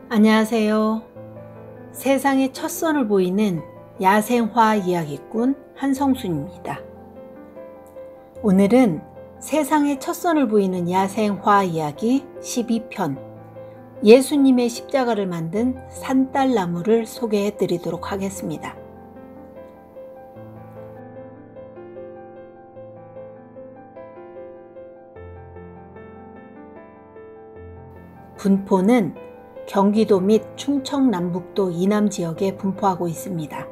안녕하세요. 세상의 첫 선을 보이는 야생화 이야기꾼 한성순입니다. 오늘은 세상의 첫 선을 보이는 야생화 이야기 12편 예수님의 십자가를 만든 산딸나무를 소개해 드리도록 하겠습니다. 분포는 경기도 및 충청 남북도 이남 지역에 분포하고 있습니다.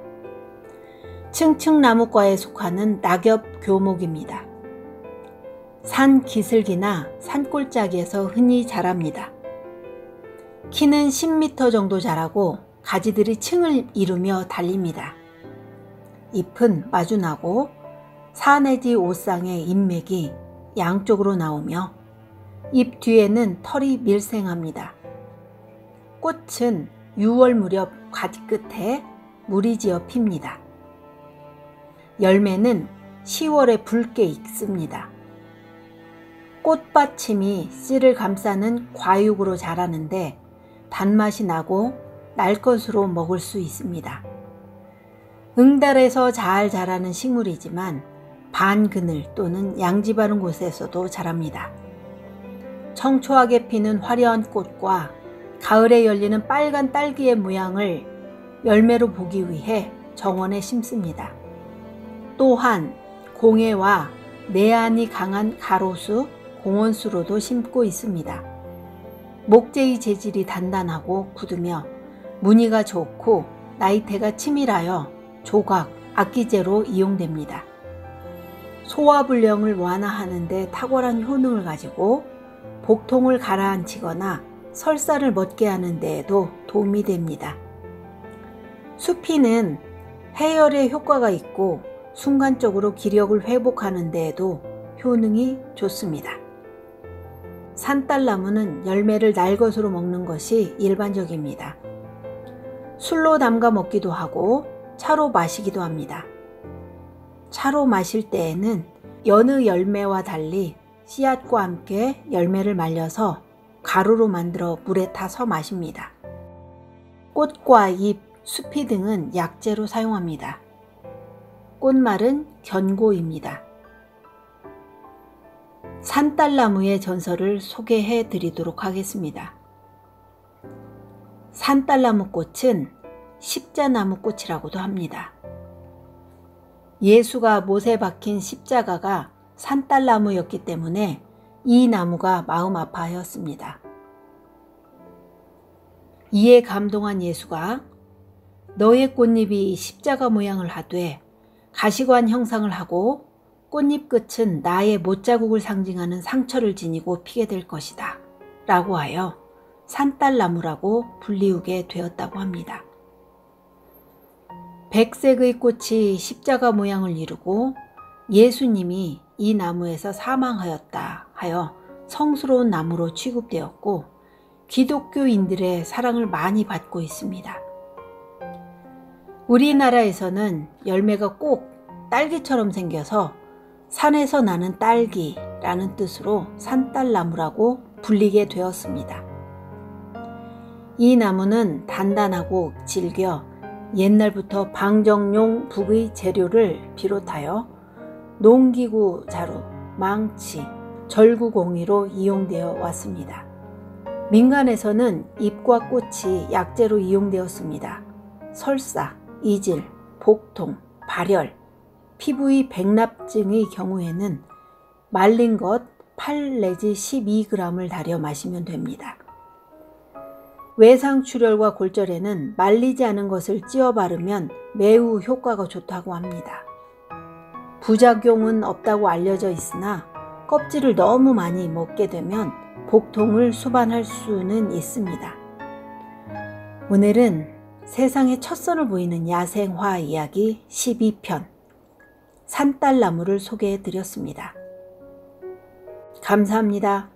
층층나무과에 속하는 낙엽 교목입니다. 산 기슭이나 산골짜기에서 흔히 자랍니다. 키는 10m 정도 자라고 가지들이 층을 이루며 달립니다. 잎은 마주나고 4 내지 5쌍의 잎맥이 양쪽으로 나오며 잎 뒤에는 털이 밀생합니다. 꽃은 6월 무렵 가지 끝에 물이 지어 핍니다. 열매는 10월에 붉게 익습니다. 꽃받침이 씨를 감싸는 과육으로 자라는데 단맛이 나고 날 것으로 먹을 수 있습니다. 응달에서 잘 자라는 식물이지만 반그늘 또는 양지 바른 곳에서도 자랍니다. 청초하게 피는 화려한 꽃과 가을에 열리는 빨간 딸기의 모양을 열매로 보기 위해 정원에 심습니다. 또한 공해와 내안이 강한 가로수, 공원수로도 심고 있습니다. 목재의 재질이 단단하고 굳으며 무늬가 좋고 나이테가 치밀하여 조각, 악기재로 이용됩니다. 소화불량을 완화하는 데 탁월한 효능을 가지고 복통을 가라앉히거나 설사를 멎게 하는 데에도 도움이 됩니다. 수피는 해열에 효과가 있고 순간적으로 기력을 회복하는 데에도 효능이 좋습니다. 산딸나무는 열매를 날것으로 먹는 것이 일반적입니다. 술로 담가 먹기도 하고 차로 마시기도 합니다. 차로 마실 때에는 여느 열매와 달리 씨앗과 함께 열매를 말려서 가루로 만들어 물에 타서 마십니다. 꽃과 잎, 수피 등은 약재로 사용합니다. 꽃말은 견고입니다. 산딸나무의 전설을 소개해 드리도록 하겠습니다. 산딸나무 꽃은 십자나무 꽃이라고도 합니다. 예수가 못에 박힌 십자가가 산딸나무였기 때문에 이 나무가 마음 아파하였습니다. 이에 감동한 예수가 너의 꽃잎이 십자가 모양을 하되 가시관 형상을 하고 꽃잎 끝은 나의 못자국을 상징하는 상처를 지니고 피게 될 것이다 라고 하여 산딸나무라고 불리우게 되었다고 합니다. 백색의 꽃이 십자가 모양을 이루고 예수님이 이 나무에서 사망하였다 하여 성스러운 나무로 취급되었고 기독교인들의 사랑을 많이 받고 있습니다. 우리나라에서는 열매가 꼭 딸기처럼 생겨서 산에서 나는 딸기라는 뜻으로 산딸나무라고 불리게 되었습니다. 이 나무는 단단하고 질겨 옛날부터 방정용 북의 재료를 비롯하여 농기구 자루, 망치, 절구공이로 이용되어 왔습니다. 민간에서는 잎과 꽃이 약재로 이용되었습니다. 설사, 이질, 복통, 발열, 피부의 백납증의 경우에는 말린 것 8 내지 12g을 달여 마시면 됩니다. 외상출혈과 골절에는 말리지 않은 것을 찧어 바르면 매우 효과가 좋다고 합니다. 부작용은 없다고 알려져 있으나 껍질을 너무 많이 먹게 되면 복통을 수반할 수는 있습니다. 오늘은 세상의 첫 선을 보이는 야생화 이야기 12편 산딸나무를 소개해 드렸습니다. 감사합니다.